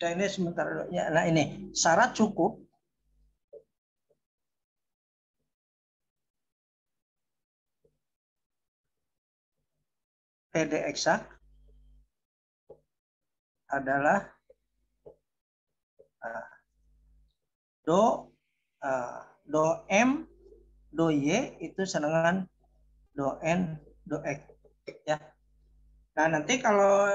Dan ini sementara ya, nah ini syarat cukup PD eksak adalah do M do Y itu dengan do N do X ya. Nah nanti kalau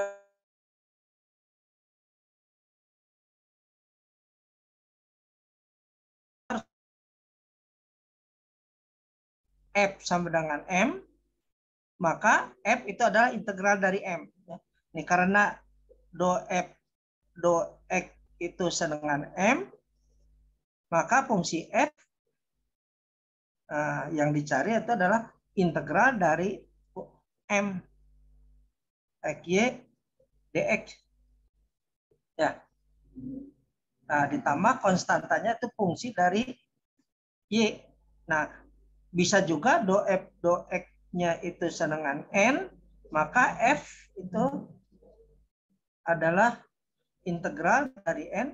F sama dengan M, maka F itu adalah integral dari M. Ini karena do F do X itu dengan M, maka fungsi F yang dicari itu adalah integral dari M X Y dx. Ya. Nah, ditambah konstantanya itu fungsi dari Y. Nah, bisa juga do F do X-nya itu dengan N, maka F itu adalah integral dari N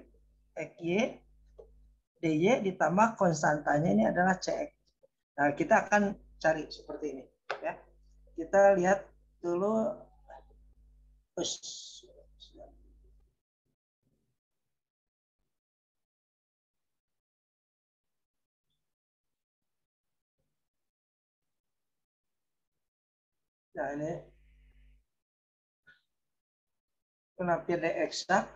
X Y dy ditambah konstantanya ini adalah Cx. Nah, kita akan cari seperti ini ya. Kita lihat dulu. Nah, ini kenapa PD eksak.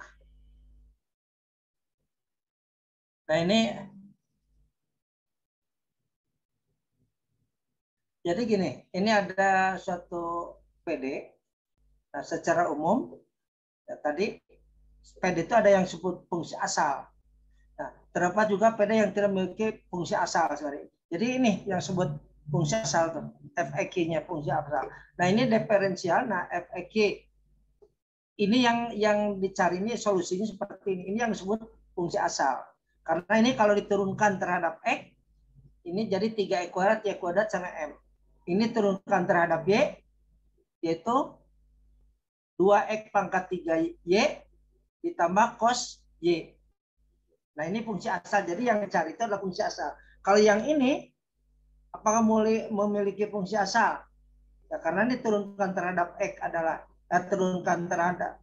Nah, ini jadi gini, ini ada suatu PD. Nah, secara umum ya, tadi PD itu ada yang disebut fungsi asal. Nah, terdapat juga PD yang tidak memiliki fungsi asal. Jadi ini yang disebut fungsi asal tuh, FEQ-nya fungsi asal. Nah, ini diferensial. Nah, FEQ ini yang dicari ini solusinya seperti ini. Ini yang disebut fungsi asal. Karena ini kalau diturunkan terhadap X, ini jadi 3 kuadrat Y kuadrat sama M. Ini turunkan terhadap Y, yaitu 2X pangkat 3Y ditambah cos Y. Nah, ini fungsi asal. Jadi yang dicari itu adalah fungsi asal. Kalau yang ini, apakah memiliki fungsi asal? Ya, karena diturunkan terhadap X adalah turunkan terhadap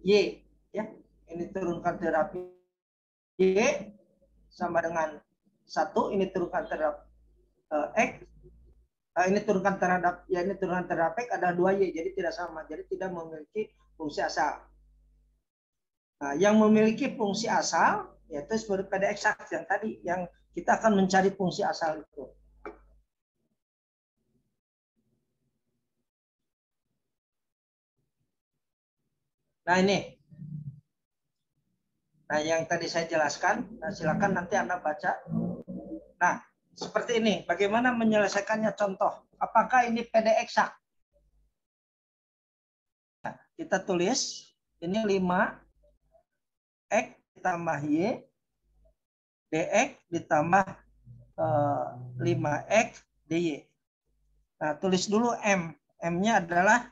Y. Ya, ini turunkan terhadap Y sama dengan 1. Ini turunkan terhadap X. Ini turunkan terhadap, ya ini turunkan terhadap X ada 2Y. Jadi tidak sama. Jadi tidak memiliki fungsi asal. Nah, yang memiliki fungsi asal yaitu seperti pada eksak yang tadi, yang kita akan mencari fungsi asal itu. Nah, ini. Nah, yang tadi saya jelaskan, nah, silakan nanti Anda baca. Nah, seperti ini. Bagaimana menyelesaikannya contoh? Apakah ini PD eksak? Nah, kita tulis, ini 5X ditambah Y, dx ditambah 5X dy. Nah, tulis dulu M. M-nya adalah,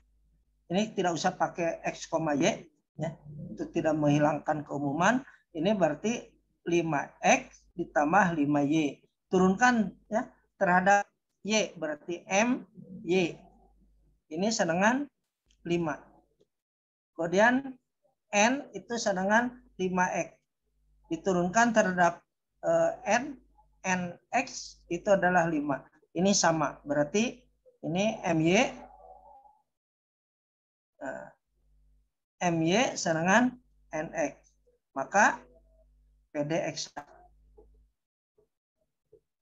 ini tidak usah pakai X, Y, ya, untuk tidak menghilangkan keumuman. Ini berarti 5X ditambah 5Y. Turunkan ya terhadap Y, berarti M, Y. Ini dengan 5. Kemudian N itu dengan 5X. Diturunkan terhadap N, NX itu adalah 5. Ini sama, berarti ini MY MY dengan NX. Maka PD eksak.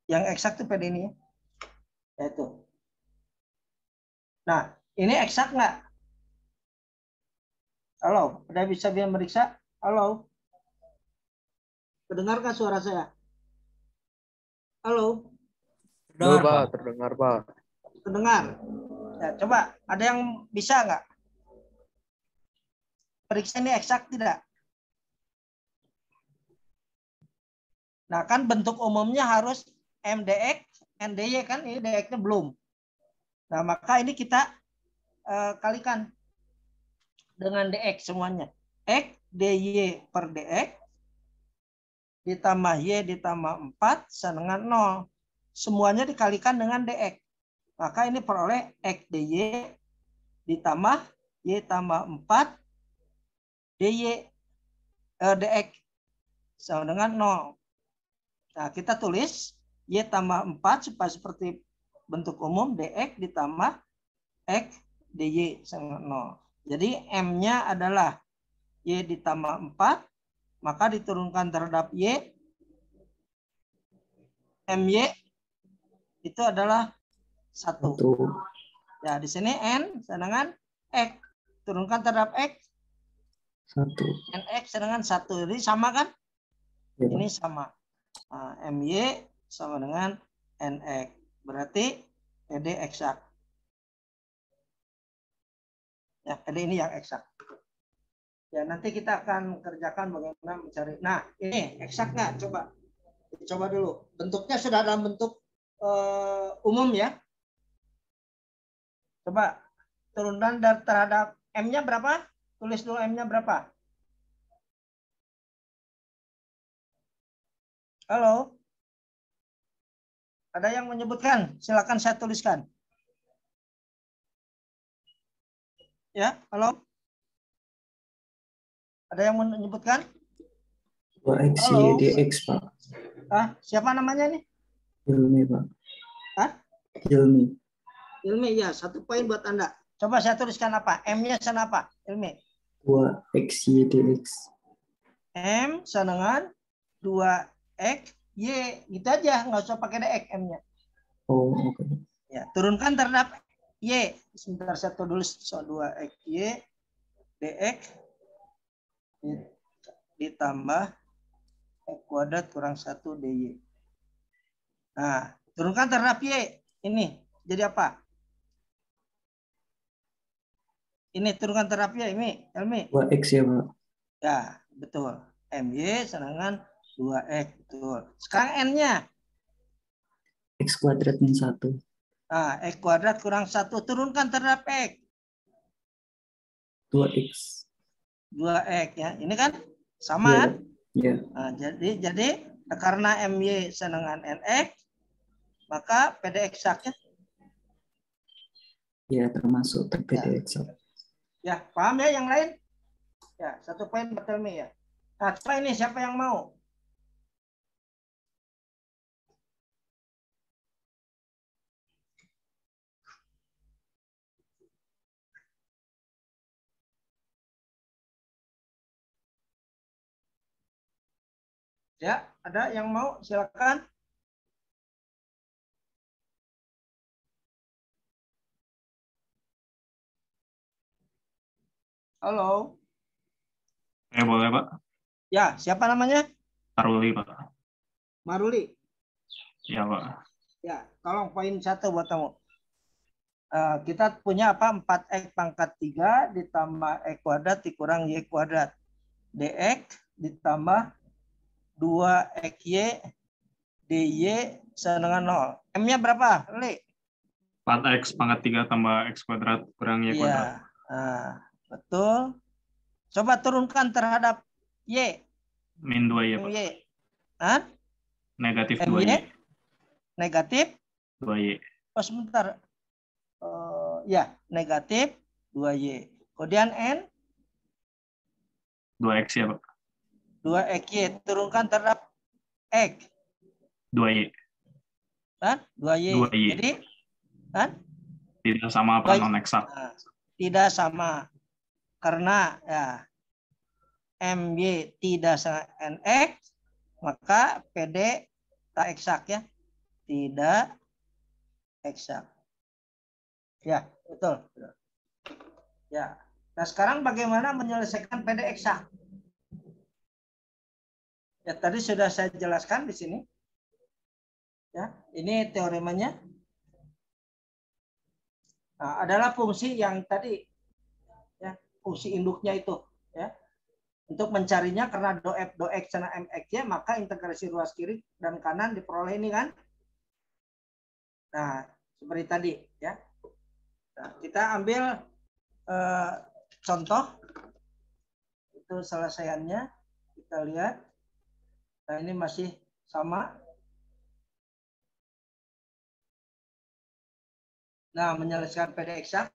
Yang eksak itu PD ini. Yaitu. Nah, ini eksak nggak? Halo, udah bisa dia meriksa? Halo? Terdengarkah suara saya? Halo? Terdengar, Pak. Terdengar, Pak. Terdengar? Ya, coba ada yang bisa nggak? Periksa ini eksak tidak? Nah, kan bentuk umumnya harus MDX, NDY kan, ini DX-nya belum. Nah, maka ini kita kalikan dengan DX semuanya. X DY per DX ditambah Y ditambah 4 sama dengan 0. Semuanya dikalikan dengan DX. Maka ini peroleh X DY ditambah Y tambah 4 DY DX sama dengan 0. Nah, kita tulis Y tambah 4 supaya seperti bentuk umum DX ditambah X DY sama 0. Jadi M-nya adalah Y ditambah 4, maka diturunkan terhadap Y, MY itu adalah 1. Ya, di sini N sedangkan X. Turunkan terhadap X. 1. NX sedangkan 1. Jadi sama kan? Ya, ini sama. Nah, MY sama dengan NX. Berarti PD eksak. Ya, PD ini yang eksak. Ya, nanti kita akan kerjakan bagaimana mencari. Nah, ini eksak nggak? Coba dulu. Bentuknya sudah dalam bentuk umum ya. Coba turunkan terhadap M-nya berapa? Tulis dulu M-nya berapa? Halo? Ada yang menyebutkan? Silakan saya tuliskan. Ya, halo? Ada yang menyebutkan? 2X Halo? YDX, Pak. Siapa namanya nih? Hilmi, Pak. Hilmi, ya. 1 poin buat Anda. Coba saya tuliskan apa? M-nya sama apa? Hilmi. 2X YDX. M sama dengan 2X Y. Gitu aja. Nggak usah pakai DX M-nya. Oh, oke. Ya, turunkan terhadap Y. Sebentar saya tulis 2X Y DX ditambah X kuadrat kurang 1 DY. Nah, turunkan terhadap Y. Ini jadi apa? Ini turunkan terhadap Y, Hilmi. 2X ya, Pak. Ya, betul. MY sama dengan 2X. Betul. Sekarang N-nya. X kuadrat min 1. Nah, X kuadrat kurang 1. Turunkan terhadap X. 2X. 2X ya. Ini kan sama. Ya. Nah, jadi karena MY sama dengan NX, maka PD eksaknya. Ya, termasuk PD Ya. eksak. Ya, paham ya yang lain? Ya, 1 poin buat Hilmi ya. Nah, coba ini siapa yang mau? Ya, ada yang mau? Silakan. Halo. Boleh, Pak. Ya, siapa namanya? Maruli, Pak. Maruli. Ya, Pak. Ya, tolong poin 1 buat kamu. Kita punya apa? 4X pangkat 3 ditambah X kuadrat dikurang Y kuadrat. DX ditambah 2XY DY sama dengan 0. M-nya berapa, Li? 4X pangkat 3 tambah X kuadrat kurang Y kuadrat. Iya. Nah, betul. Coba turunkan terhadap Y. Min 2Y, Pak. MY. Hah? Negatif MY 2Y. negatif. 2Y. Oh, sebentar. Ya, negatif 2Y. Kemudian N 2X ya, Pak. 2XY. Turunkan terhadap X. 2Y. Kan? 2Y. 2Y. Jadi, kan? Tidak sama apa non eksak. Nah, tidak sama. Karena ya MY tidak sama NX, maka PD tak eksak ya. Tidak eksak. Ya, betul. Ya. Nah, sekarang bagaimana menyelesaikan PD eksak? Ya, tadi sudah saya jelaskan di sini. Ya, ini teoremanya. Nah, adalah fungsi yang tadi ya, fungsi induknya itu ya. Untuk mencarinya karena do f do x sama mx-nya maka integrasi ruas kiri dan kanan diperoleh ini kan. Nah, seperti tadi ya. Nah, kita ambil contoh itu selesaiannya kita lihat. Nah, ini masih sama. Nah, menyelesaikan PD eksak.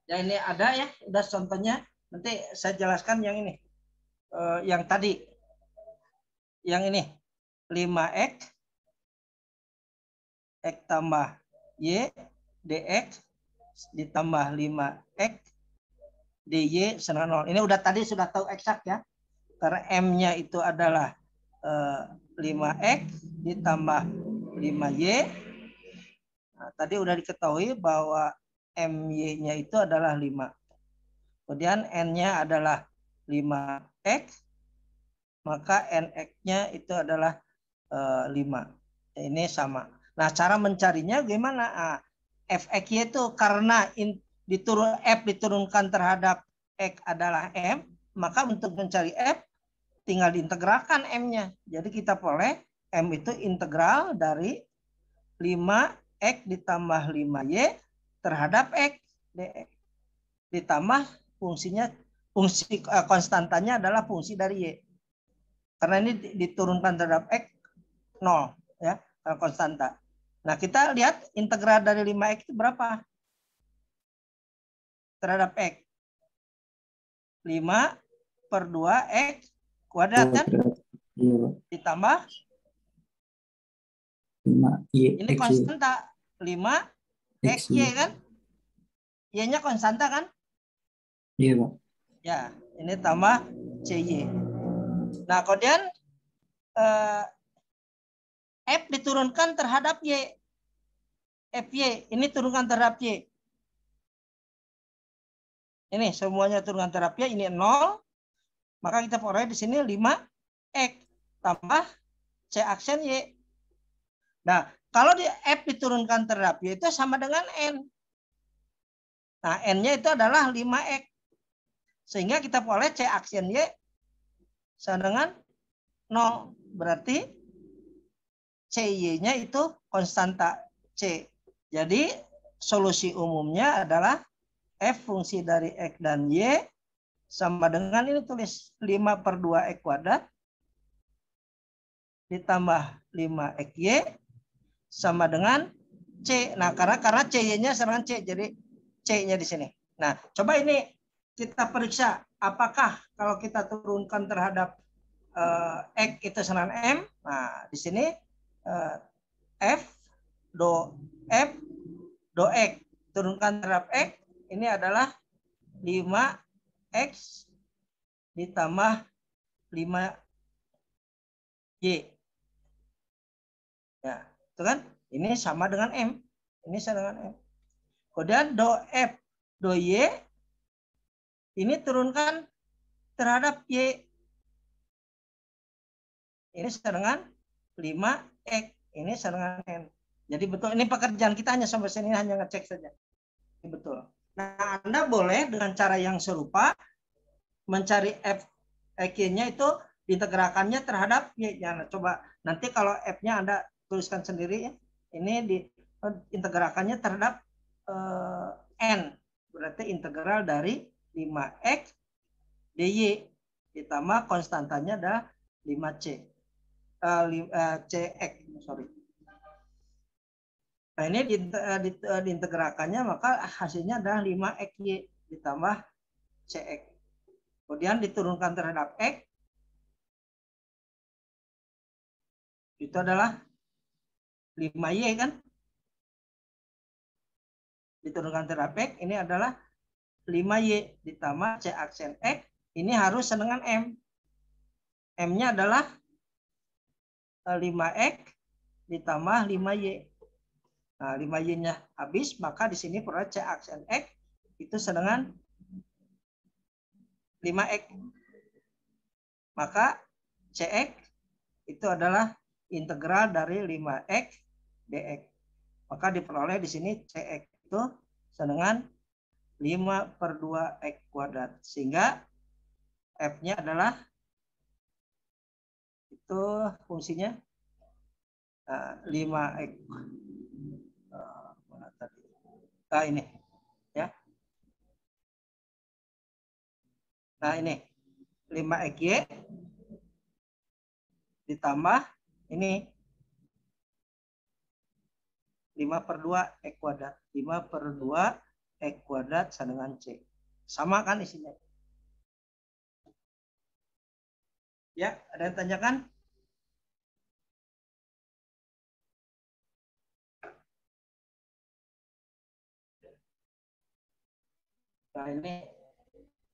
Ya ini ada ya, udah contohnya. Nanti saya jelaskan yang ini. Yang tadi. Yang ini. 5x x tambah y dx ditambah 5x dy sama 0. Ini udah tadi sudah tahu eksak ya. Karena m-nya itu adalah 5x ditambah 5y. Nah, tadi udah diketahui bahwa my-nya itu adalah 5. Kemudian n-nya adalah 5x, maka nx-nya itu adalah 5. Ini sama. Nah, cara mencarinya gimana? Nah, fx itu karena f diturunkan terhadap x adalah m, maka untuk mencari f tinggal diintegralkan m-nya. Jadi kita boleh m itu integral dari 5x ditambah 5y terhadap x dx. Ditambah fungsi konstantanya adalah fungsi dari y. Karena ini diturunkan terhadap x 0 ya, konstanta. Nah, kita lihat integral dari 5x itu berapa? Terhadap x. 5 per 2x kuadrat kan? Iya, Pak. Ditambah 5y ini konstanta 5 xy kan? Y-nya konstanta kan? Iya, Pak. Ya, ini tambah cy. Nah, kemudian f diturunkan terhadap y. Fy ini turunkan terhadap y. Ini semuanya turunkan terhadap y, ini 0. Maka kita peroleh di sini 5x tambah c aksen y. Nah, kalau di f diturunkan terhadap y itu sama dengan n. Nah, n-nya itu adalah 5x. Sehingga kita peroleh c aksen y sama dengan 0. Berarti cy-nya itu konstanta c. Jadi solusi umumnya adalah f fungsi dari x dan y sama dengan ini tulis 5 per 2x kuadrat ditambah 5xy sama dengan c. Nah, karena cy-nya sama dengan c, jadi c-nya di sini. Nah, coba ini kita periksa apakah kalau kita turunkan terhadap x itu sama dengan m. Nah, di sini f do x turunkan terhadap x ini adalah 5x ditambah 5y. Ya, itu kan? Ini sama dengan M. Ini sama dengan M. Kemudian do F, do Y, ini turunkan terhadap Y. Ini sama dengan 5x. Ini sama dengan N. Jadi betul, ini pekerjaan kita hanya sampai sini, hanya ngecek saja. Ini betul. Nah, Anda boleh dengan cara yang serupa mencari F, Q-nya itu diintegralkannya terhadap Y-nya. Nah, coba nanti kalau F-nya Anda tuliskan sendiri ya. Ini diintegralkannya terhadap N. Berarti integral dari 5x dy ditambah konstantanya adalah 5c. Cx, sorry. Nah, ini diintegralkannya maka hasilnya adalah 5xy ditambah cx. Kemudian diturunkan terhadap x itu adalah 5y kan? Diturunkan terhadap x ini adalah 5y ditambah c aksen x ini harus dengan m. M-nya adalah 5x ditambah 5y. Nah, 5y-nya habis, maka di sini peroleh c aksen x itu dengan 5x. Maka cx itu adalah integral dari 5x dx. Maka diperoleh di sini cx itu sama dengan 5/2 x kuadrat. Sehingga f-nya adalah itu fungsinya 5x. Mana tadi? Nah ini ya. Nah ini 5xy ditambah ini 5/2 x kuadrat. 5/2 x kuadrat sama dengan c. Sama kan isinya? Ya, ada yang tanyakan? Nah ini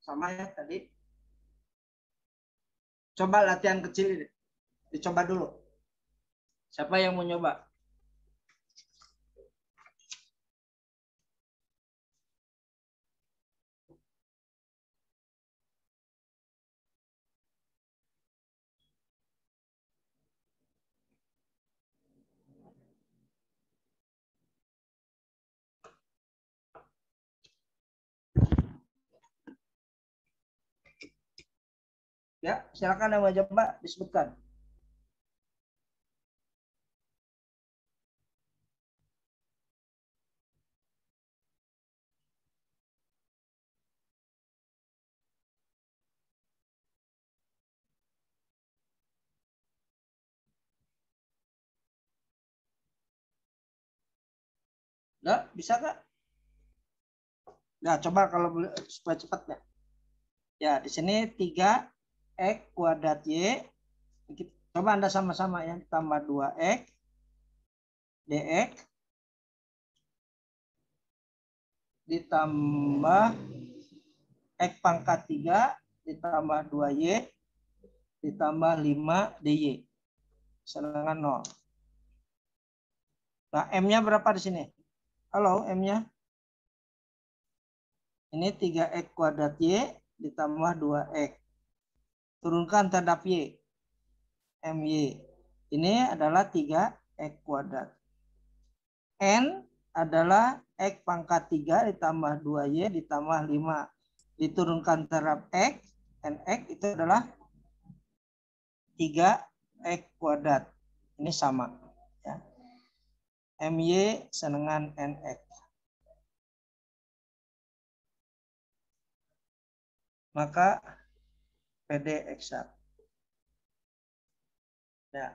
sama ya tadi. Coba latihan kecil ini. Dicoba dulu. Siapa yang mau nyoba? Ya, silakan yang mau coba disebutkan. Nah, bisa nggak? Nah, coba kalau supaya cepat ya. Ya, di sini 3x kuadrat y. Coba Anda sama-sama ya, tambah 2x dx ditambah x pangkat 3 ditambah 2y ditambah 5 dy. Sedangkan 0. Nah, M-nya berapa di sini? Halo, M-nya? Ini 3x kuadrat y ditambah 2x. Turunkan terhadap y. My. Ini adalah 3x kuadrat. N adalah x pangkat 3 ditambah 2y ditambah 5. Diturunkan terhadap x. Nx itu adalah 3x kuadrat. Ini sama. Ya. My sama dengan Nx. Maka PD eksak. Ya.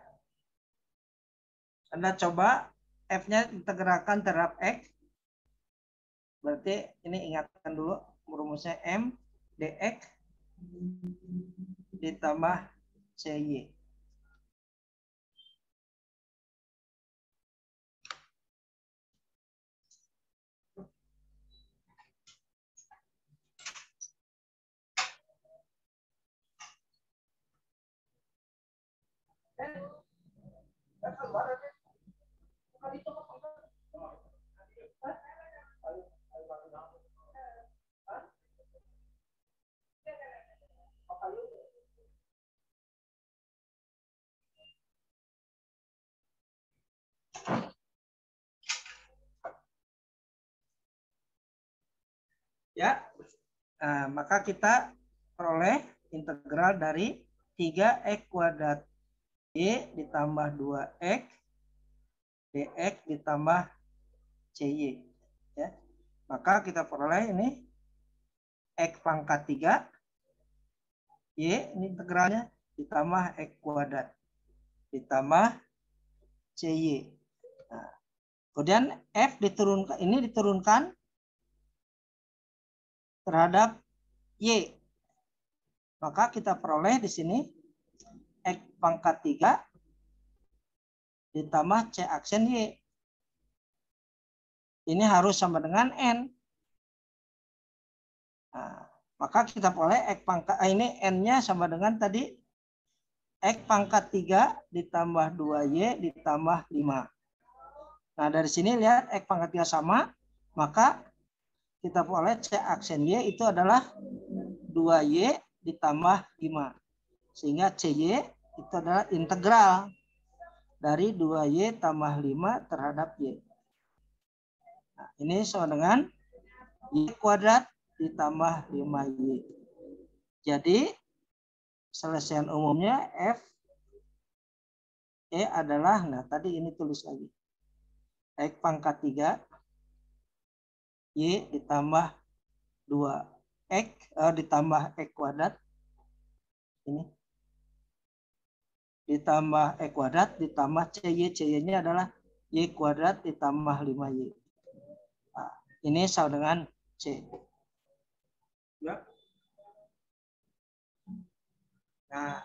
Anda coba F-nya integralkan terhadap X. Berarti ini ingatkan dulu rumusnya M dx ditambah CY. Ya, nah, maka kita peroleh integral dari 3x kuadrat y ditambah 2x dx ditambah cy. Ya. Maka kita peroleh ini x pangkat 3 y ini integralnya ditambah x kuadrat ditambah cy. Nah, kemudian f diturunkan terhadap y. Maka kita peroleh di sini x pangkat 3 ditambah c aksen y. Ini harus sama dengan n. Nah, maka kita peroleh x pangkat ini n-nya sama dengan tadi x pangkat 3 ditambah 2y ditambah 5. Nah, dari sini lihat x pangkat 3 sama, maka kita peroleh c aksen y itu adalah 2y ditambah 5. Sehingga cy itu adalah integral dari 2Y tambah 5 terhadap Y. Nah, ini sama dengan Y kuadrat ditambah 5Y. Jadi selesaian umumnya F E adalah, nah tadi ini tulis lagi. X pangkat 3 Y ditambah 2X ditambah X kuadrat. Ini ditambah X kuadrat ditambah CY. CY-nya adalah Y kuadrat ditambah 5Y. Nah, ini sama dengan C. Ya. Nah,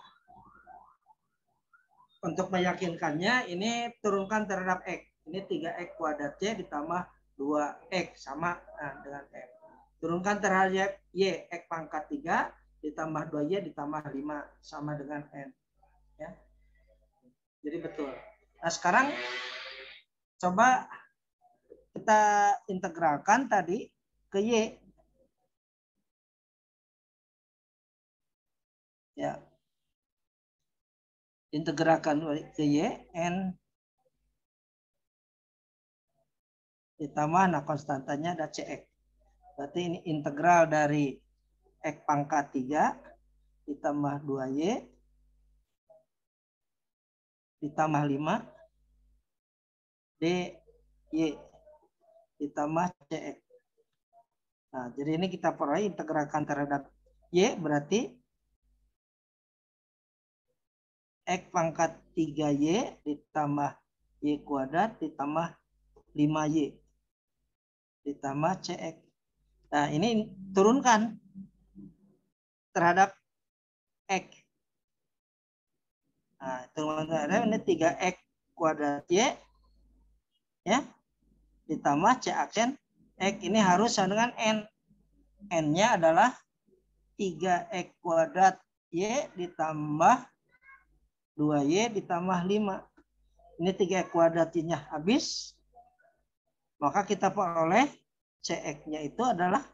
untuk meyakinkannya ini turunkan terhadap X. Ini 3X kuadrat Y ditambah 2X sama dengan F. Turunkan terhadap Y, X pangkat 3 ditambah 2Y ditambah 5 sama dengan N. Ya. Jadi betul. Nah sekarang coba kita integralkan tadi ke Y. Ya. Integralkan ke Y, N ditambah, nah konstantanya ada CX. Berarti ini integral dari X pangkat 3 ditambah 2Y ditambah 5 DY ditambah CX. Nah, jadi ini kita peroleh integralkan terhadap Y berarti X pangkat 3Y ditambah Y kuadrat ditambah 5Y ditambah CX. Nah, ini turunkan terhadap X. Nah, turunkan terhadap ini 3X kuadrat Y ya ditambah C aksen X. Ini harus sama dengan N. N-nya adalah 3X kuadrat Y ditambah 2Y ditambah 5. Ini 3X kuadratnya habis. Maka kita peroleh CX-nya itu adalah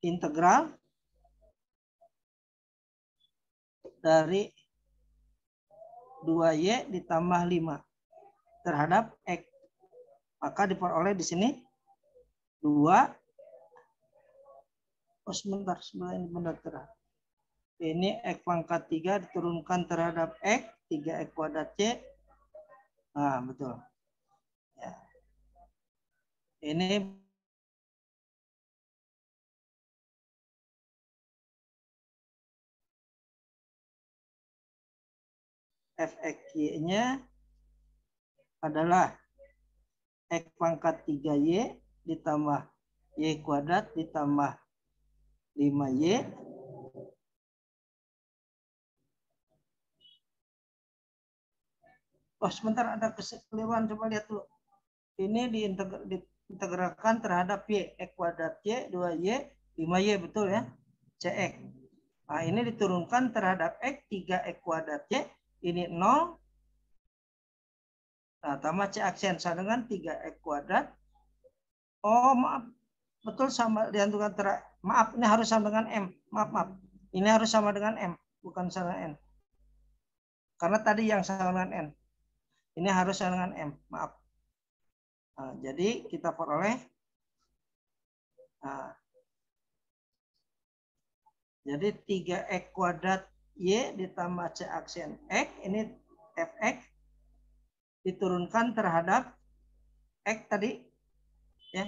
integral dari 2Y ditambah 5 terhadap X. Maka diperoleh di sini 2. Oh sebentar, ini benar terang. Ini X pangkat 3 diturunkan terhadap X, 3X kuadrat Y. Nah, betul. Ya. Ini Fx-nya adalah X pangkat 3Y ditambah Y kuadrat ditambah 5Y oh sebentar ada kekeliruan, coba lihat dulu. Ini diintegralkan terhadap Y, X kuadrat Y, 2Y, 5Y, betul ya? CX. Nah, ini diturunkan terhadap X, 3X kuadrat Y, ini 0. Nah, tambah C aksen sama dengan 3X kuadrat. Oh, maaf. Betul sama diantukan maaf, ini harus sama dengan M. Maaf. Ini harus sama dengan M, bukan sama dengan N. Karena tadi yang sama dengan N. Ini harus sama dengan M, maaf. Nah, jadi kita peroleh jadi 3X kuadrat Y ditambah C aksen X, ini Fx diturunkan terhadap X tadi ya.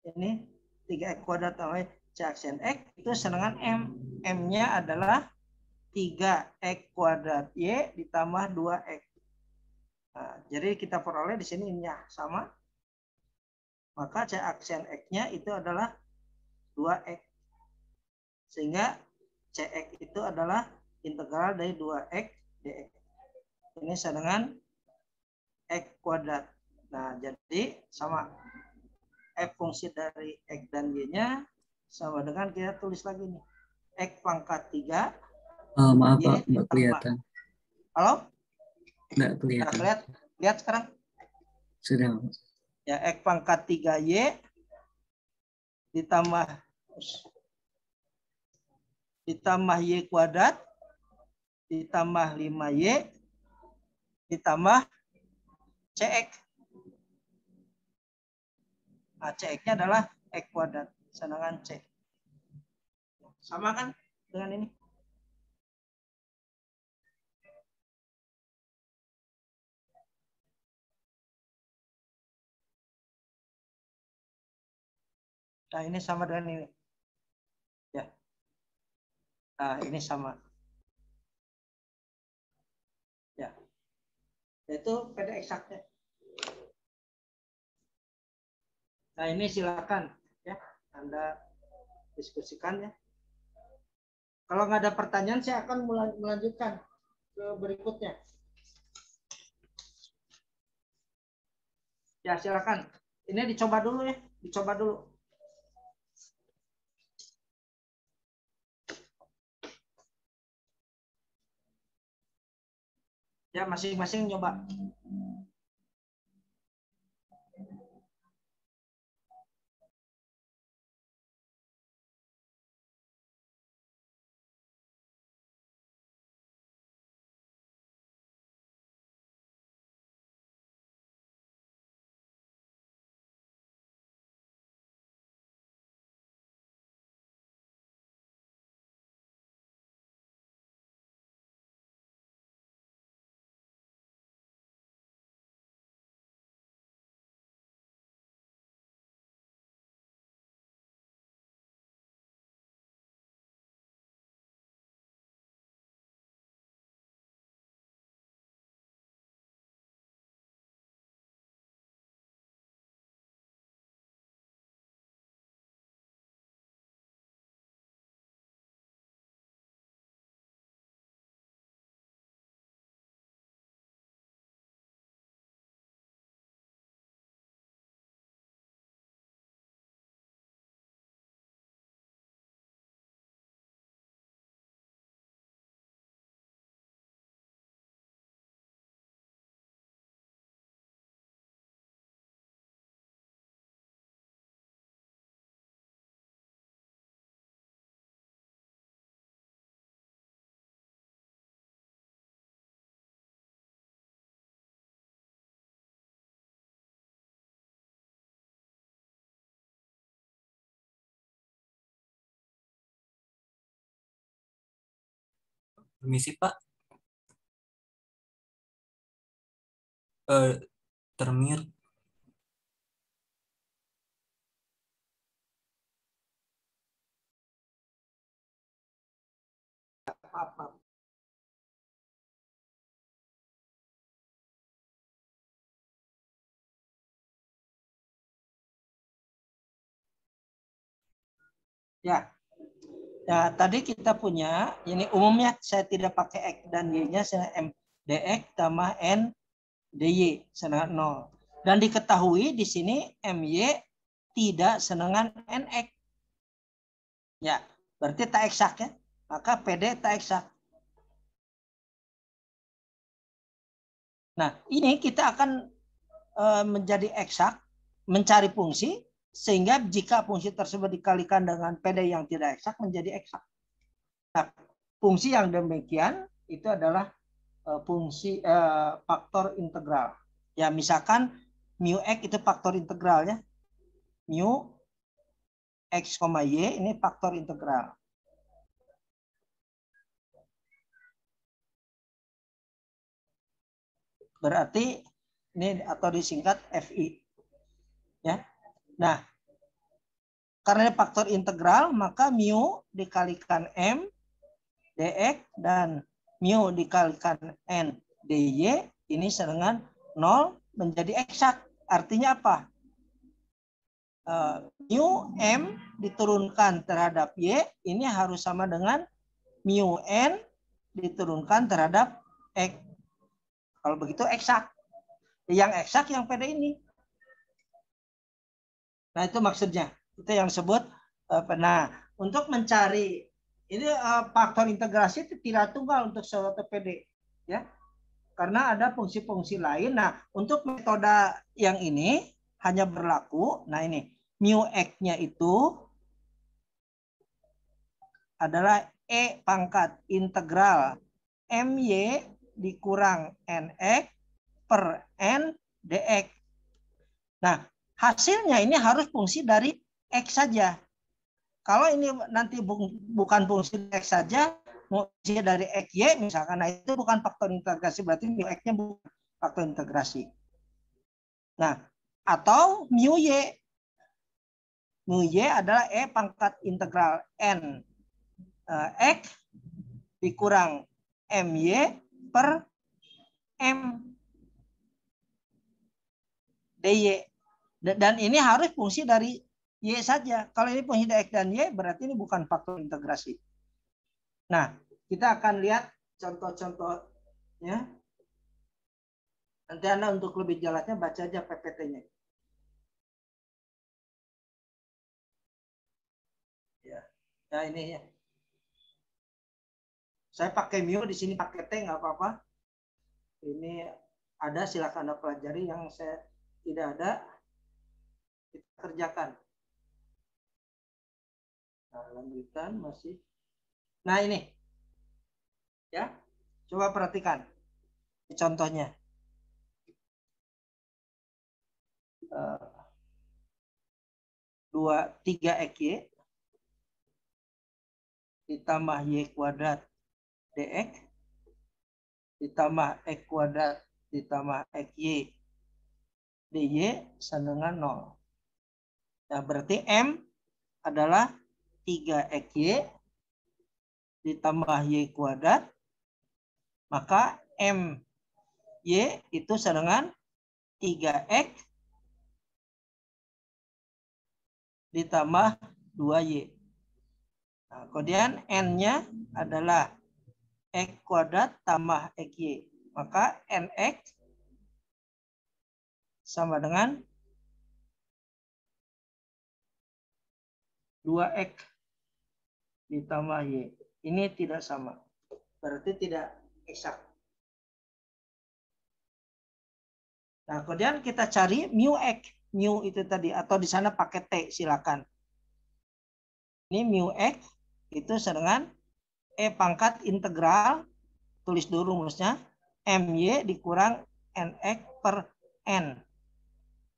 Ini 3X kuadrat tambah C aksen X itu sama dengan M. M-nya adalah 3X kuadrat Y ditambah 2X. Nah, jadi kita peroleh di sini ini sama. Maka C aksen X-nya itu adalah 2X. Sehingga CX itu adalah integral dari 2X dx. Ini sama dengan X kuadrat. Nah, jadi sama F fungsi dari X dan Y-nya sama dengan kita tulis lagi nih. X pangkat 3. Maaf Pak, nggak kelihatan. Halo? Nggak kelihatan. Nah, lihat sekarang. Sudah. Ya, X pangkat 3Y ditambah Y kuadrat ditambah 5Y ditambah CX. Nah, CX-nya adalah X kuadrat sedangkan C. Sama kan dengan ini? Nah, ini sama dengan ini. Ya. Nah, ini sama. Ya. Itu PD eksaknya. Nah, ini silakan ya Anda diskusikan ya. Kalau nggak ada pertanyaan, saya akan melanjutkan ke berikutnya. Ya, silakan. Ini dicoba dulu ya, dicoba dulu. Ya, masing-masing nyoba. Permisi Pak, termute. Maaf. Ya. Ya, tadi kita punya ini umumnya saya tidak pakai X dan Y-nya, saya M DX tambah N DY sedangkan 0. Dan diketahui di sini MY tidak sedangkan NX. Ya, berarti tak eksak ya. Maka PD tak eksak. Nah, ini kita akan menjadi eksak, mencari fungsi, sehingga jika fungsi tersebut dikalikan dengan PD yang tidak eksak menjadi eksak. Nah, fungsi yang demikian itu adalah fungsi faktor integral. Ya, misalkan mu x itu faktor integral ya. Mu x, y ini faktor integral. Berarti ini atau disingkat FI. Ya. Nah, karena faktor integral maka mu dikalikan M dx dan mu dikalikan N dy ini dengan 0 menjadi eksak. Artinya apa? Mu M diturunkan terhadap Y ini harus sama dengan mu N diturunkan terhadap X. Kalau begitu eksak. Yang eksak yang pada ini. Nah, itu maksudnya. Itu yang disebut. Nah, untuk mencari ini faktor integrasi itu tidak tunggal untuk suatu PD. Ya. Karena ada fungsi-fungsi lain. Nah, untuk metode yang ini hanya berlaku. Nah, ini. Mu X-nya itu adalah E pangkat integral MY dikurang NX per N DX. Nah, hasilnya ini harus fungsi dari X saja. Kalau ini nanti bukan fungsi X saja, fungsi dari X, Y misalkan, nah itu bukan faktor integrasi, berarti mu X-nya bukan faktor integrasi. Nah, atau mu Y. Mu Y adalah E pangkat integral N X dikurang MY per M DY. Dan ini harus fungsi dari Y saja. Kalau ini fungsi dari X dan Y, berarti ini bukan faktor integrasi. Nah, kita akan lihat contoh-contohnya. Nanti Anda untuk lebih jelasnya baca aja PPT-nya. Ya, ini ya. Saya pakai mu, di sini pakai T, nggak apa-apa. Ini ada, silakan Anda pelajari. Yang saya tidak ada, kita kerjakan. Nah, lanjutkan masih. Nah, ini. Ya, coba perhatikan. Contohnya. 3XY ditambah Y kuadrat DX ditambah X kuadrat ditambah XY DY sama dengan 0. Nah, berarti M adalah 3XY ditambah Y kuadrat, maka MY itu sama dengan 3X ditambah 2Y. Nah, kemudian N-nya adalah X kuadrat tambah XY. Maka NX sama dengan 2X ditambah Y. Ini tidak sama. Berarti tidak eksak. Nah, kemudian kita cari mu X. Mu itu tadi, atau di sana pakai T, silakan. Ini mu X itu dengan E pangkat integral, tulis dulu rumusnya, MY dikurang NX per N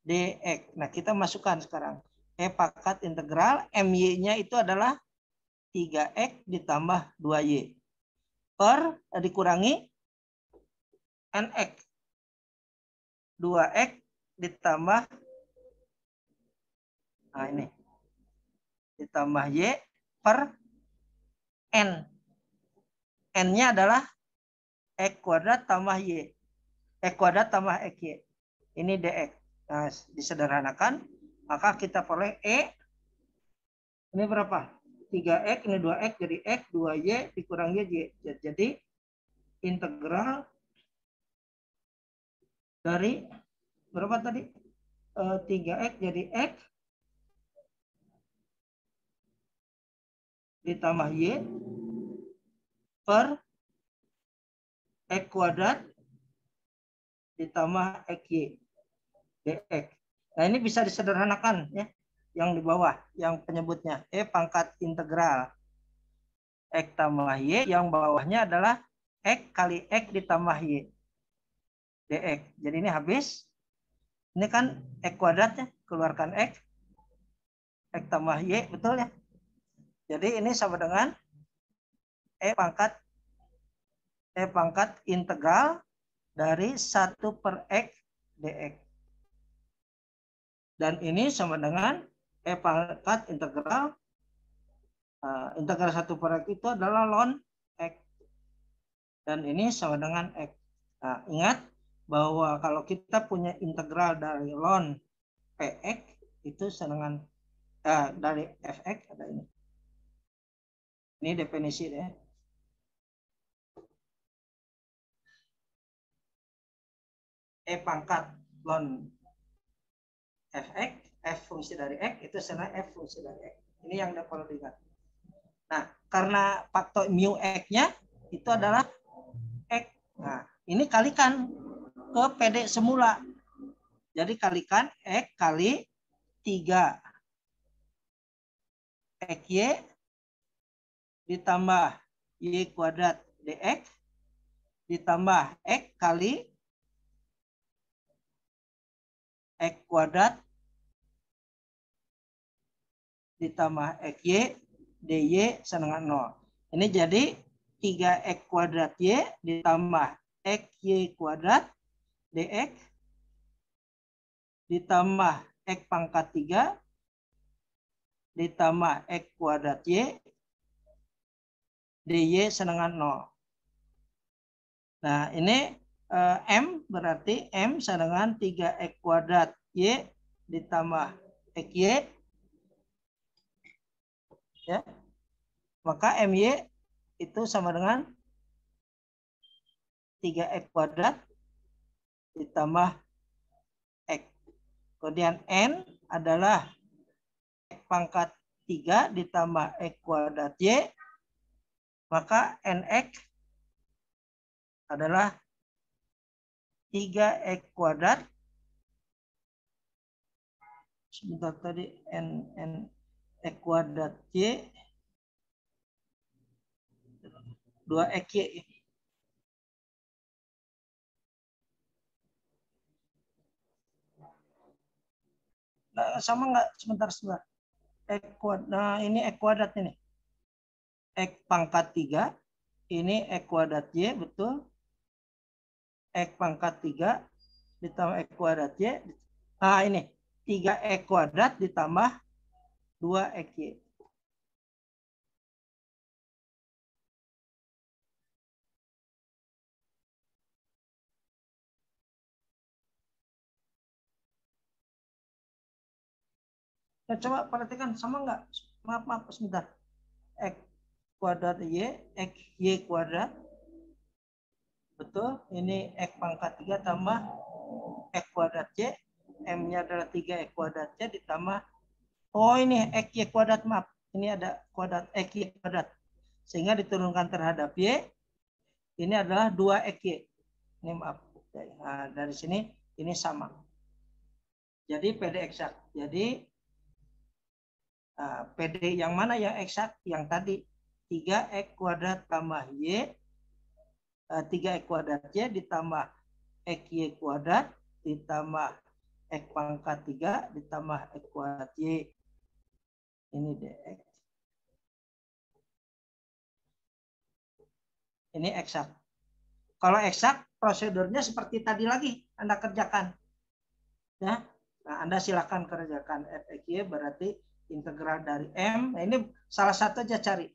DX. Nah, kita masukkan sekarang. E pangkat integral, MY-nya itu adalah 3X ditambah 2Y. Per dikurangi NX. 2X ditambah, nah ini, ditambah Y per N. N-nya adalah X kuadrat tambah Y. X kuadrat tambah XY. Ini DX. Nah, disederhanakan, maka kita peroleh E. Ini berapa? 3X, ini 2X, jadi X, 2Y dikurang Y. Jadi integral dari berapa tadi? 3X jadi X ditambah Y per X kuadrat ditambah XY DX. Nah, ini bisa disederhanakan ya. Yang di bawah, yang penyebutnya E pangkat integral X tambah Y, yang bawahnya adalah X kali X ditambah Y DX. Jadi ini habis. Ini kan X kuadratnya, keluarkan X tambah Y, betul ya? Jadi ini sama dengan E pangkat integral dari 1 per X DX. Dan ini sama dengan E pangkat integral, integral 1 per X itu adalah ln X. Dan ini sama dengan X. Nah, ingat bahwa kalau kita punya integral dari ln Px itu sama dengan dari Fx ada ini. Ini definisi ya. E pangkat ln Fx, F fungsi dari X itu sama F fungsi dari X. Ini yang perlu diingat. Nah, karena faktor mu X-nya itu adalah X. Nah, ini kalikan ke PD semula. Jadi kalikan X kali 3 XY ditambah Y kuadrat DX ditambah X kali X kuadrat ditambah XY DY sama dengan 0. Ini jadi 3X kuadrat Y ditambah XY kuadrat DX ditambah X pangkat 3 ditambah X kuadrat Y DY sama dengan 0. Nah, ini M berarti M sama dengan 3X kuadrat Y ditambah XY. Ya. Maka MY itu sama dengan 3X kuadrat ditambah X. Kemudian N adalah X pangkat 3 ditambah X kuadrat Y. Maka NX adalah 3X kuadrat. Sebentar tadi N X kuadrat Y 2XY. Nah, sama nggak? Sebentar. X kuadrat. Nah, ini X kuadrat ini. X pangkat 3. Ini X kuadrat Y, betul. X pangkat 3 ditambah X kuadrat Y. Nah, ini 3X kuadrat ditambah 2XY. Nah, coba perhatikan sama nggak? Maaf sebentar. X kuadrat Y, X Y kuadrat. Betul, ini X pangkat 3 tambah X kuadrat Y. M-nya adalah 3X kuadrat Y ditambah, oh ini X Y kuadrat, maaf. Ini ada kuadrat X Y kuadrat. Sehingga diturunkan terhadap Y, ini adalah 2XY. Ini maaf. Nah, dari sini ini sama. Jadi PD eksak. Jadi PD yang mana yang eksak? Yang tadi 3X kuadrat tambah Y, 3X kuadrat Y ditambah XY kuadrat ditambah X pangkat 3 ditambah X kuadrat Y. Ini DX. Ini eksak. Kalau eksak, prosedurnya seperti tadi lagi Anda kerjakan. Ya. Nah, Anda silakan kerjakan FXY berarti integral dari M. Nah, ini salah satu aja cari.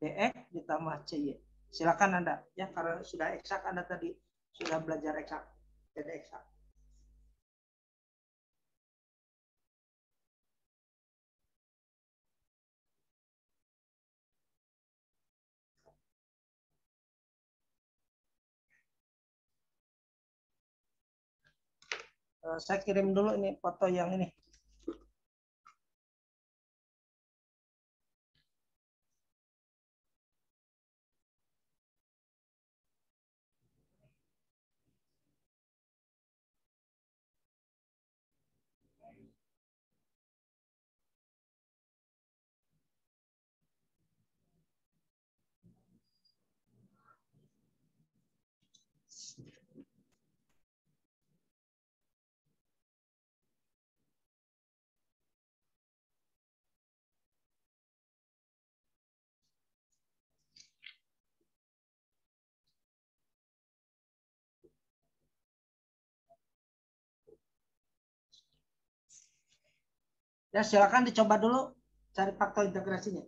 DX ditambah CY. Silakan Anda ya, karena sudah eksak, Anda tadi sudah belajar eksak. Jadi eksak. Saya kirim dulu ini foto yang ini. Ya, silakan dicoba dulu cari faktor integrasinya.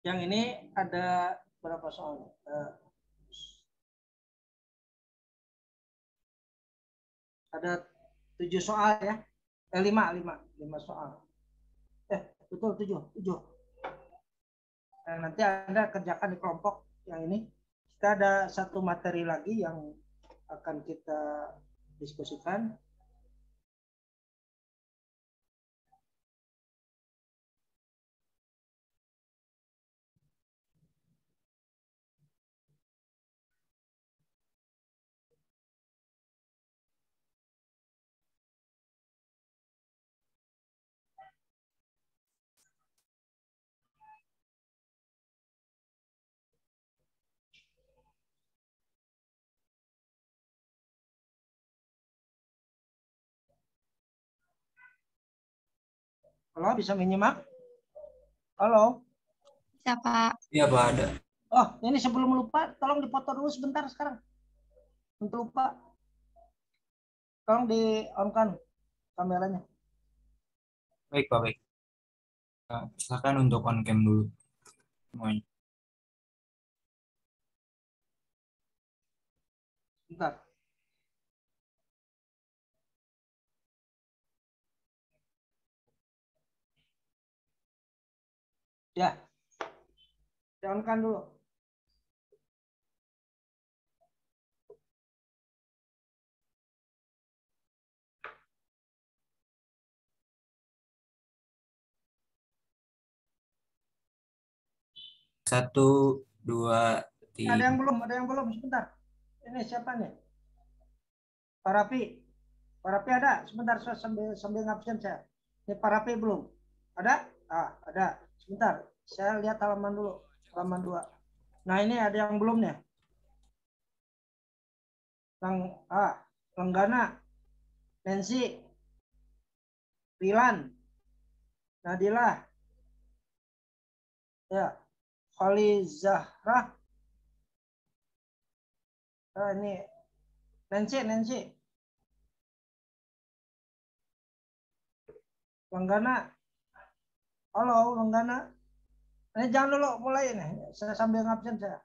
Yang ini ada berapa soal? Ada 7 soal ya. 5 soal. Betul 7. Nah, nanti Anda kerjakan di kelompok yang ini. Kita ada satu materi lagi yang akan kita diskusikan. Halo, bisa menyimak? Halo. Bisa, Pak. Iya, Pak, ada. Oh, ini sebelum lupa, tolong dipoto dulu sebentar sekarang. Untuk lupa, tolong di-on-kan kameranya. Baik, Pak, baik. Silakan untuk on cam dulu semuanya. Bentar. Ya, di-on-kan dulu. Satu, dua, Ada yang tiga. belum, sebentar. Ini siapa nih? Pak Rafi. Pak Rafi ada? Sebentar, saya sambil ngabsen saya. Ini Pak Rafi belum? Ada? Ada. Sebentar, saya lihat halaman dulu. Halaman 2. Nah, ini ada yang belum nih. Lenggana, Nancy, Rilan, Nadilah, ya, Khali Zahra. Ini Nancy, Lenggana. Halo, Lenggana. Ini jangan dulu mulai nih. Saya sambil ngabsen saya.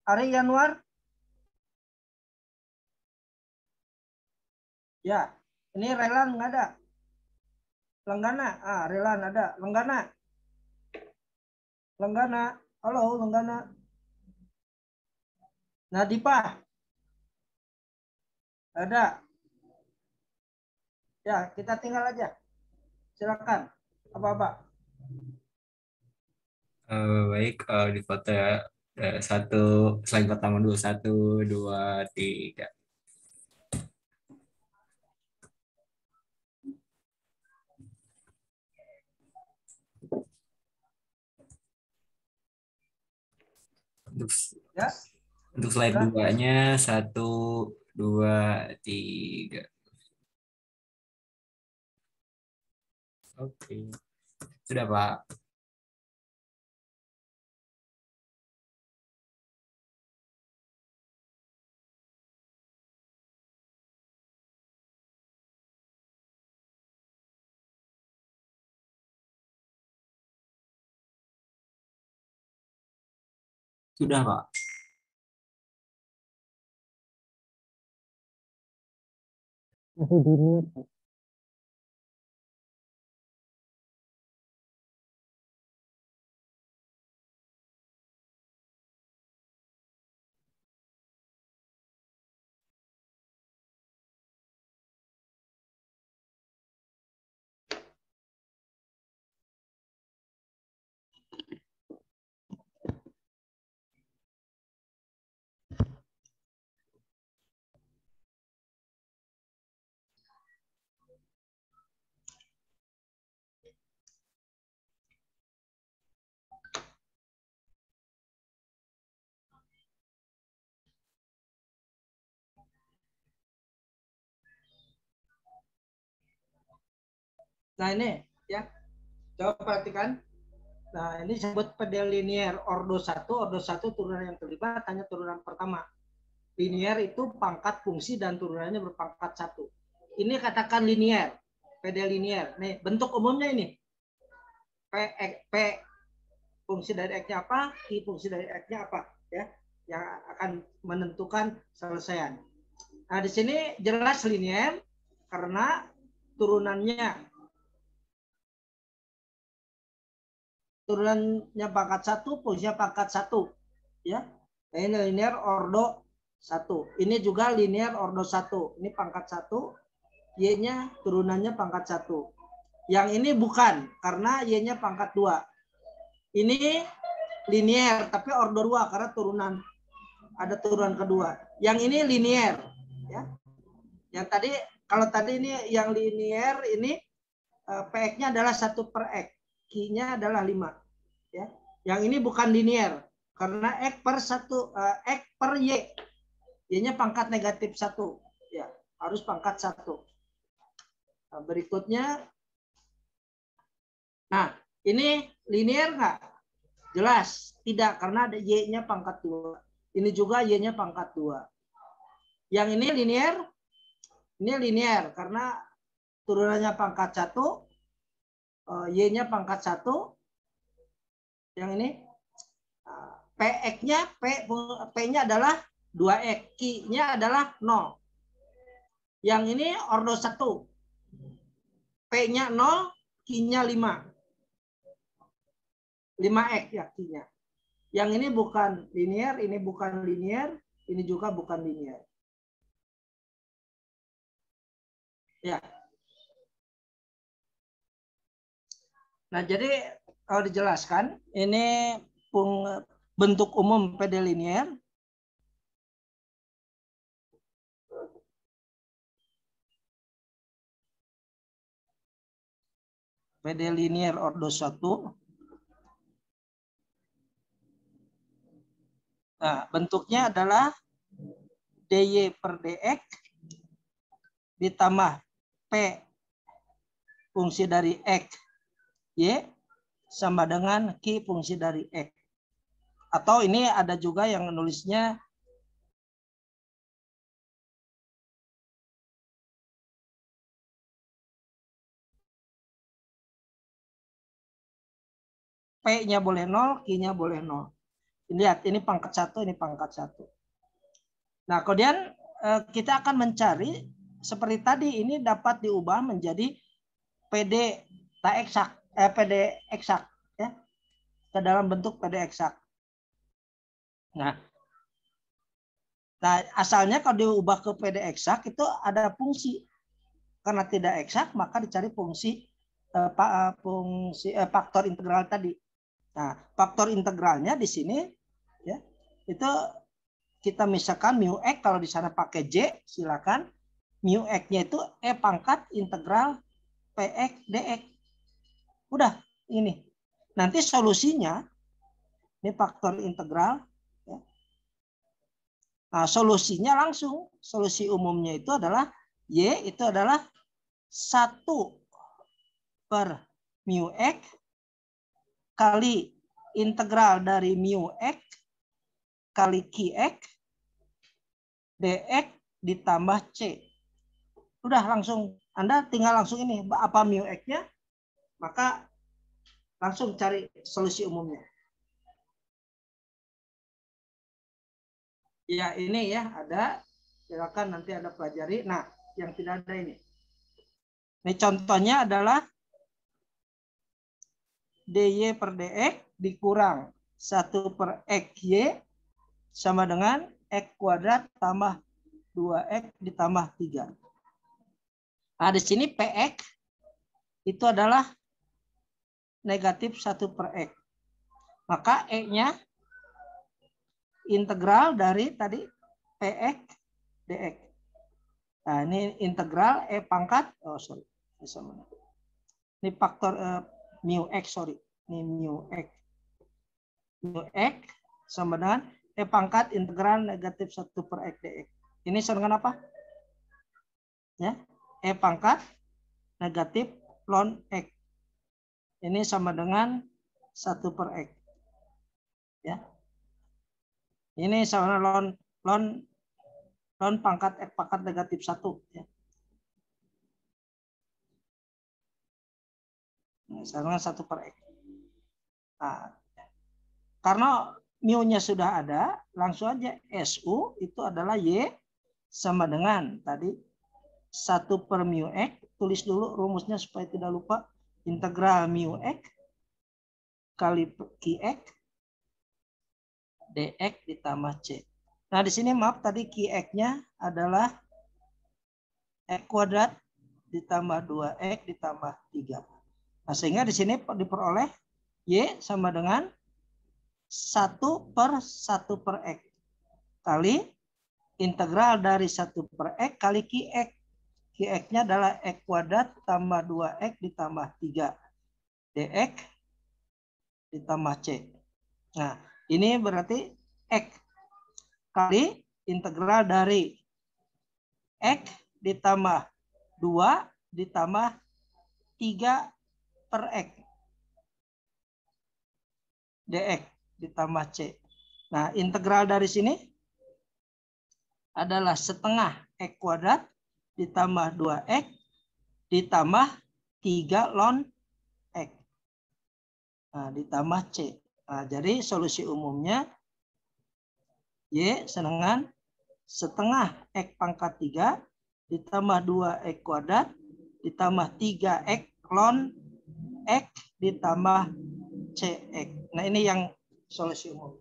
Ari Yanuar. Ya, ini Relan nggak ada. Lenggana, Relan ada. Lenggana. Halo, Lenggana. Nadipa. Ada. Ya, kita tinggal aja. Silakan. Apa-apa. Baik, di foto ya. Satu, slide pertama dulu. Satu, dua, tiga. Untuk, Ya. untuk slide Sudah. 2-nya, satu, dua, tiga. Oke. Sudah, Pak. Sudah, Pak. Masih di mute. Nah, ini ya. Coba perhatikan. Nah, ini disebut PD linier ordo 1 turunan yang terlibat hanya turunan pertama. Linier itu pangkat fungsi dan turunannya berpangkat 1. Ini katakan linier, PD linier. Nih, bentuk umumnya ini. P fungsi dari X-nya apa, Q fungsi dari X-nya apa, ya, yang akan menentukan selesaian. Nah, di sini jelas linier karena turunannya pangkat 1, fungsinya pangkat 1, ya. Nah, ini linear ordo 1. Ini juga linear ordo 1. Ini pangkat 1, Y-nya turunannya pangkat 1. Yang ini bukan, karena Y-nya pangkat 2. Ini linear, tapi ordo 2 karena turunan. Ada turunan kedua. Yang ini linear, ya. Yang tadi, kalau tadi ini yang linear ini PX-nya adalah 1 per X, Q-nya adalah 5, ya. Yang ini bukan linear karena X per 1 X per Y, Y-nya pangkat negatif 1, ya, harus pangkat 1. Nah, berikutnya, nah ini linear nggak? Jelas tidak, karena ada Y-nya pangkat 2. Ini juga Y-nya pangkat 2. Yang ini linear? Ini linear karena turunannya pangkat 1, Y-nya pangkat 1. Yang ini PX-nya, P-nya adalah 2X, Q-nya adalah 0. Yang ini ordo 1. P-nya 0, Q-nya 5. 5X ya Q-nya. Yang ini bukan linear, ini bukan linear, ini juga bukan linear. Ya. Nah, jadi kalau dijelaskan, ini bentuk umum PD linear. PD linear ordo 1. Nah, bentuknya adalah DY per DX ditambah P fungsi dari X, Y, sama dengan Q fungsi dari X. Atau ini ada juga yang nulisnya P-nya boleh 0, Q-nya boleh 0. Lihat, ini pangkat 1, ini pangkat 1. Nah, kemudian kita akan mencari seperti tadi, ini dapat diubah menjadi PD tak eksak, PD eksak, ya, ke dalam bentuk PD eksak. Nah, asalnya kalau diubah ke PD eksak itu ada fungsi. Karena tidak eksak, maka dicari fungsi faktor integral tadi. Nah, faktor integralnya di sini, ya, itu kita misalkan mu x, kalau di sana pakai J, silakan. Mu x-nya itu E pangkat integral Px dx. Udah, ini. Nanti solusinya, ini faktor integral. Ya. Nah, solusinya langsung. Solusi umumnya itu adalah Y itu adalah 1 per mu x kali integral dari mu x kali Qx dx ditambah C. Udah langsung, Anda tinggal langsung ini, apa mu x-nya, maka langsung cari solusi umumnya. Ya, ini ya, ada. Silakan nanti Anda pelajari. Nah, yang tidak ada ini. Ini contohnya adalah dy per dx dikurang 1 per xy sama dengan x kuadrat tambah 2x ditambah 3. Nah, di sini px itu adalah negatif 1 per x. Maka e-nya integral dari tadi px dx. Nah, ini integral e pangkat, ini faktor mu x, ini mu x. Mu x sama dengan e pangkat integral negatif 1 per x dx. Ini sama dengan apa? Ya, e pangkat negatif ln x. Ini sama dengan 1 per x. Ya. Ini sama dengan ln pangkat x pangkat negatif 1. Ya. Sama dengan 1 per x. Nah, karena mu-nya sudah ada, langsung aja SU itu adalah Y sama dengan tadi 1 per mu X. Tulis dulu rumusnya supaya tidak lupa. Integral mu X kali Qx dx ditambah C. Nah, di sini maaf tadi Qx-nya adalah X kuadrat ditambah 2X ditambah 3. Nah, sehingga di sini diperoleh Y sama dengan 1 per 1 per X kali integral dari 1 per X kali Qx. Qx-nya adalah X kuadrat tambah 2X ditambah 3 dx ditambah C. Nah, ini berarti X kali integral dari X ditambah 2 ditambah 3 per X dx ditambah C. Nah, integral dari sini adalah setengah X kuadrat ditambah 2X ditambah 3 ln X. Nah, ditambah C. Nah, jadi solusi umumnya Y dengan setengah X pangkat 3 ditambah 2X kuadrat ditambah 3X ln X ditambah CX. Nah, ini yang solusi umum.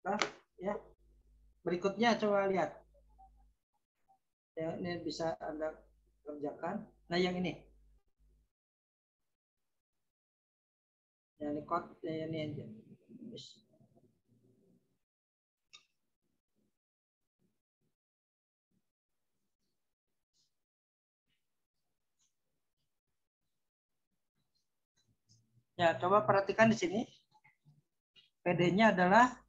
Nah, ya. Berikutnya coba lihat. Ya, ini bisa Anda kerjakan. Nah, yang ini. Ya, ini code ya, ini aja. Ya, coba perhatikan di sini. PD-nya adalah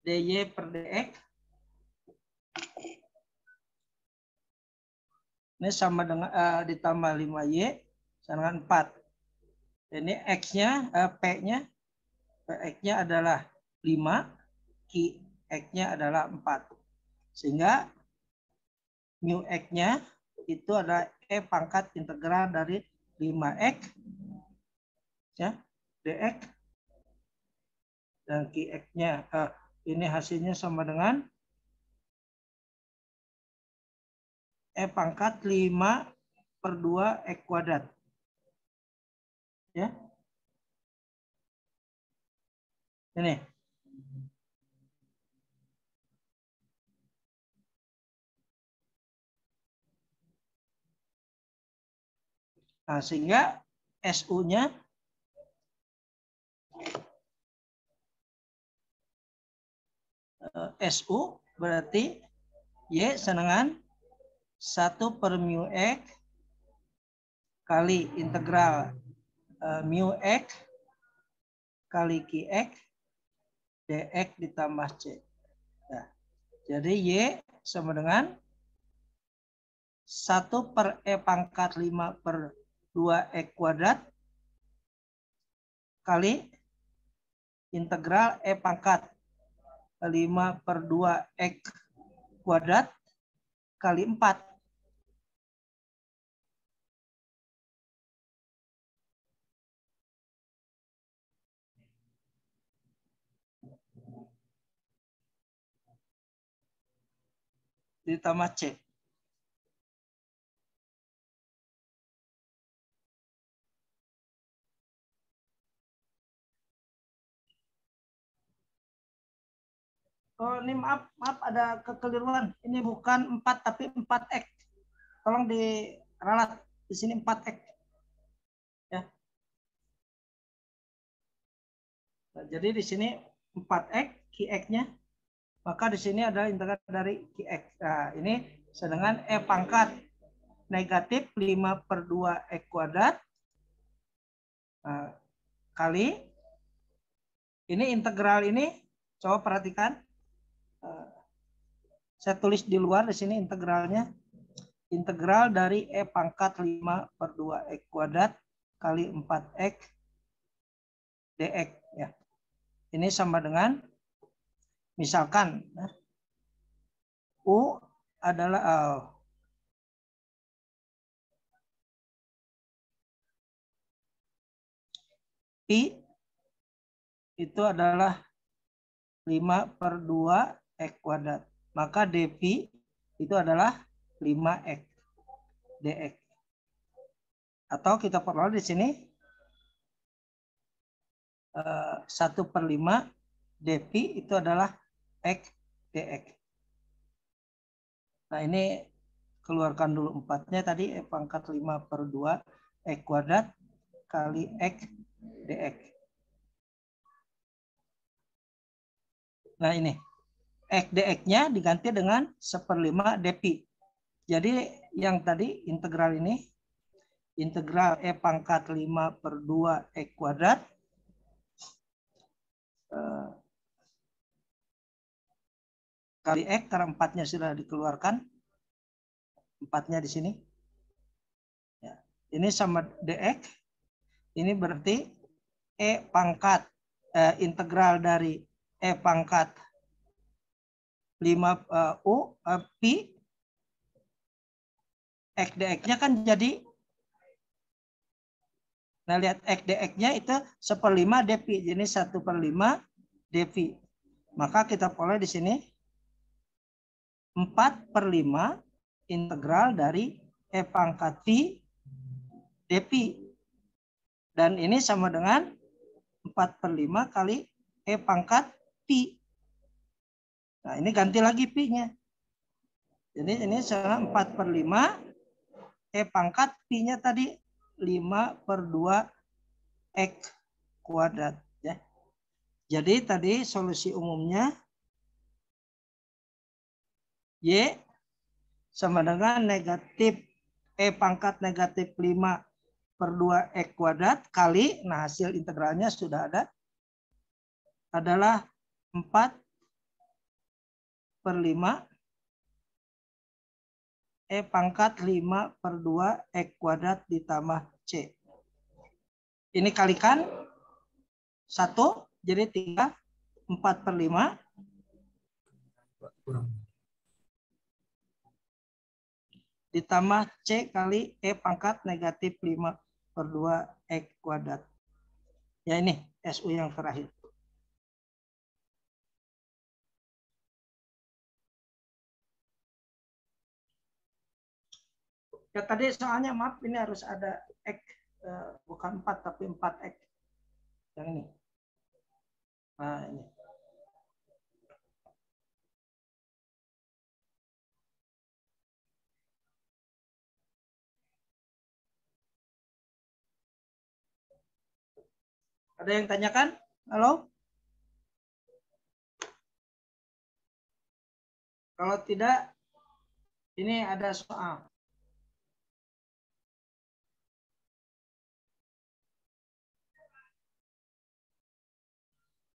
dy per dx. Ini sama dengan ditambah 5y sama dengan 4. Ini x-nya, p-nya, px-nya adalah 5, qx-nya adalah 4. Sehingga mu x-nya itu adalah e pangkat integral dari 5x ya, dx, dan qx-nya ini hasilnya sama dengan E pangkat 5 per 2 X kuadrat. Ya. Ini. Nah, sehingga SU-nya SU berarti Y dengan 1 per mu X kali integral mu X kali Qx dx ditambah C. Nah, jadi Y sama dengan 1 per E pangkat 5 per 2 X kuadrat kali integral E pangkat 5 per 2 X kuadrat kali 4. Ditambah C. Oh, ini maaf ada kekeliruan. Ini bukan 4 tapi 4X. Tolong diralat. Di sini 4X. Ya. Nah, jadi di sini 4X, Qx-nya. Maka di sini adalah integral dari Qx. Nah, ini sedangkan E pangkat negatif 5/2 X kuadrat kali ini integral ini, coba perhatikan. Saya tulis di luar di sini integralnya. Integral dari E pangkat 5/2 X kuadrat kali 4X dx. Ya. Ini sama dengan, misalkan, U adalah Pi itu adalah 5/2 X kuadrat. Maka dP itu adalah 5X dx. Atau kita peroleh di sini 1/5 dP itu adalah X dx. Nah, ini keluarkan dulu 4-nya tadi, E pangkat 5/2 X kuadrat kali X dx. Nah, ini X dx-nya diganti dengan 1/5 dP. Jadi yang tadi integral ini, integral E pangkat 5/2 X kuadrat kali X, karena 4-nya sudah dikeluarkan. 4-nya di sini. Ya. Ini sama dx. Ini berarti E pangkat integral dari E pangkat 5 U Pi X dx-nya kan jadi, nah lihat X dx-nya itu 1/5 dP, jadi 1/5 dP. Maka kita peroleh di sini 4/5 integral dari E pangkat Pi dP. Dan ini sama dengan 4/5 kali E pangkat Pi. Nah, ini ganti lagi Pi-nya. Jadi ini sama 4/5 E pangkat Pi-nya tadi 5/2 X kuadrat. Ya. Jadi tadi solusi umumnya Y sama dengan negatif E pangkat negatif 5/2 X kuadrat kali, nah hasil integralnya sudah ada, adalah 4/5 E pangkat 5/2 X kuadrat ditambah C. Ini kalikan 1, jadi 3, 4/5 ditambah C kali E pangkat negatif 5/2 X kuadrat. Ya, ini SU yang terakhir. Ya, tadi soalnya maaf, ini harus ada X, bukan 4 tapi 4X. Yang ini. Nah, ini. Ada yang tanyakan? Halo? Kalau tidak, ini ada soal.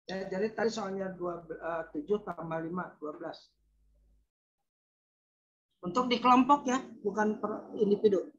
Ya, jadi tadi soalnya 7 tambah 5, 12. Untuk di kelompok ya, bukan per individu.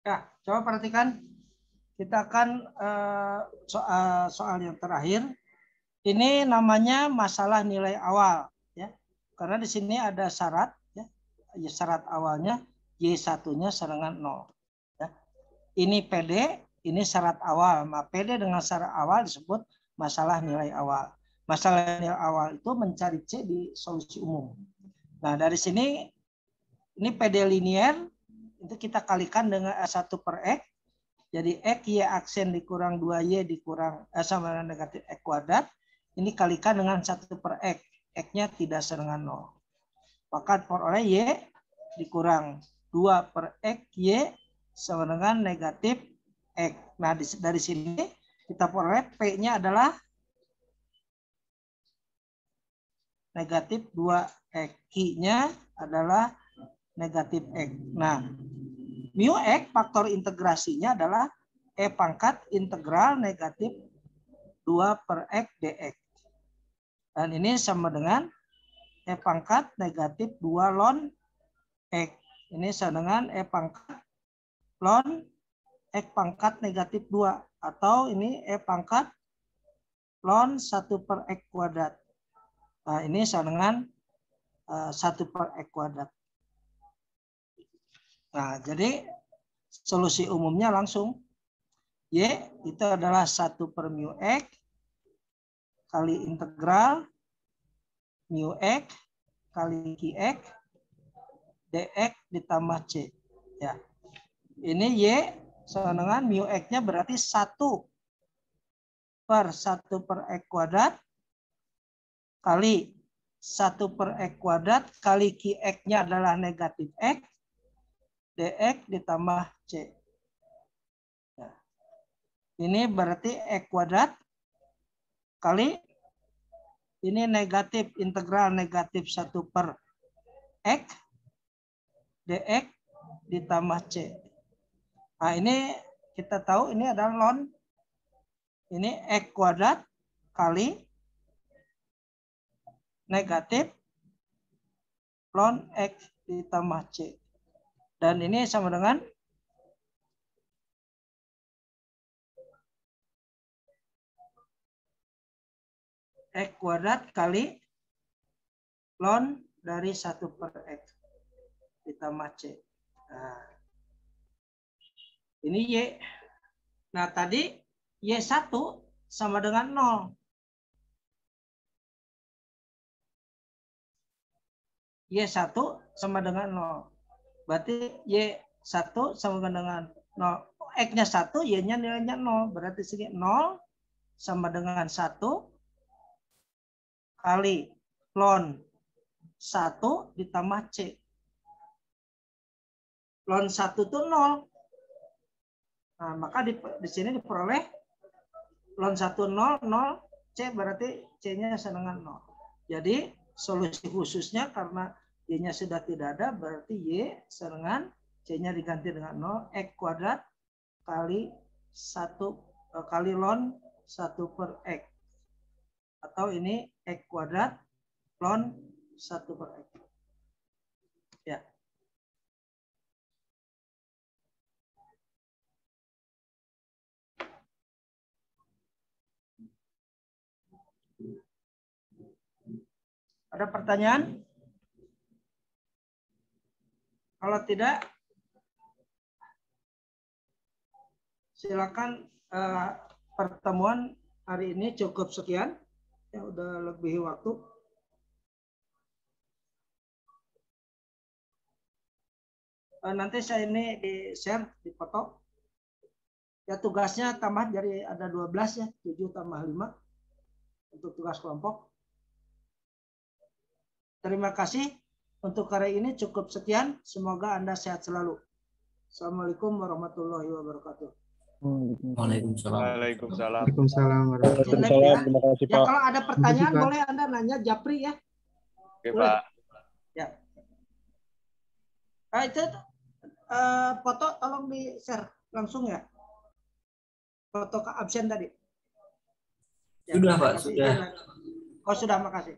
Ya, coba perhatikan. Kita akan soal yang terakhir. Ini namanya masalah nilai awal, ya. Karena di sini ada syarat, ya. Syarat awalnya Y1-nya dengan 0. Ya. Ini PD, ini syarat awal. PD dengan syarat awal disebut masalah nilai awal. Masalah nilai awal itu mencari C di solusi umum. Nah, dari sini ini PD linear itu kita kalikan dengan 1 per X. Jadi X Y aksen dikurang 2Y dikurang sama dengan negatif X kuadrat. Ini kalikan dengan 1 per X. X-nya tidak dengan 0. Maka peroleh Y dikurang 2 per X Y sama dengan negatif X. Nah, dari sini kita peroleh P-nya adalah negatif 2X. Q-nya adalah negatif X. Nah, mu X faktor integrasinya adalah E pangkat integral negatif 2 per X dx. Dan ini sama dengan E pangkat negatif 2 ln X. Ini sama dengan E pangkat ln X pangkat negatif 2. Atau ini E pangkat ln 1 per X kuadrat. Nah, ini sama dengan 1 per X kuadrat. Nah, jadi solusi umumnya langsung Y itu adalah 1 per mu X kali integral mu X kali Qx dx ditambah C. Ya. Ini Y sama dengan mu X-nya berarti 1 per 1 per X kuadrat kali 1 per X kuadrat kali Qx-nya adalah negatif X dx ditambah C. Ya. Ini berarti X kuadrat kali ini negatif integral negatif 1 per X dx ditambah C. Nah, ini kita tahu ini adalah ln ini X kuadrat kali negatif ln X ditambah C. Dan ini sama dengan X kuadrat kali ln dari 1 per X ditambah C. Nah, ini Y. Nah, tadi Y1 sama dengan 0. Y1 sama dengan 0. Berarti Y1 sama dengan 0. X-nya 1, Y-nya nilainya 0. Berarti sini 0 sama dengan 1 kali ln 1 ditambah C. Ln 1 itu 0. Nah, maka di sini diperoleh ln 1 0, 0, C berarti C-nya sama dengan 0. Jadi solusi khususnya karena Y-nya sudah tidak ada, berarti Y sama dengan C-nya diganti dengan 0, X kuadrat kali 1 kali ln 1 per X. Atau ini X kuadrat ln 1 per X. Ya. Ada pertanyaan? Kalau tidak, silakan pertemuan hari ini cukup sekian. Ya, udah lebih waktu. Nanti saya ini di-share, dipoto. Ya, tugasnya tambah dari ada 12 ya, 7 tambah 5 untuk tugas kelompok. Terima kasih. Untuk hari ini cukup sekian. Semoga Anda sehat selalu. Assalamualaikum warahmatullahi wabarakatuh. Waalaikumsalam. Waalaikumsalam. Waalaikumsalam warahmatullahi Waalaikumsalam. Terima kasih, Ya, Pak. kalau ada pertanyaan Pak. boleh Anda nanya Japri ya. Oke, Boleh. Pak. Ya. Nah, itu foto tolong di-share langsung ya. Foto ke absen tadi. Ya, Sudah, Pak, makasih. sudah. Oh, sudah, makasih.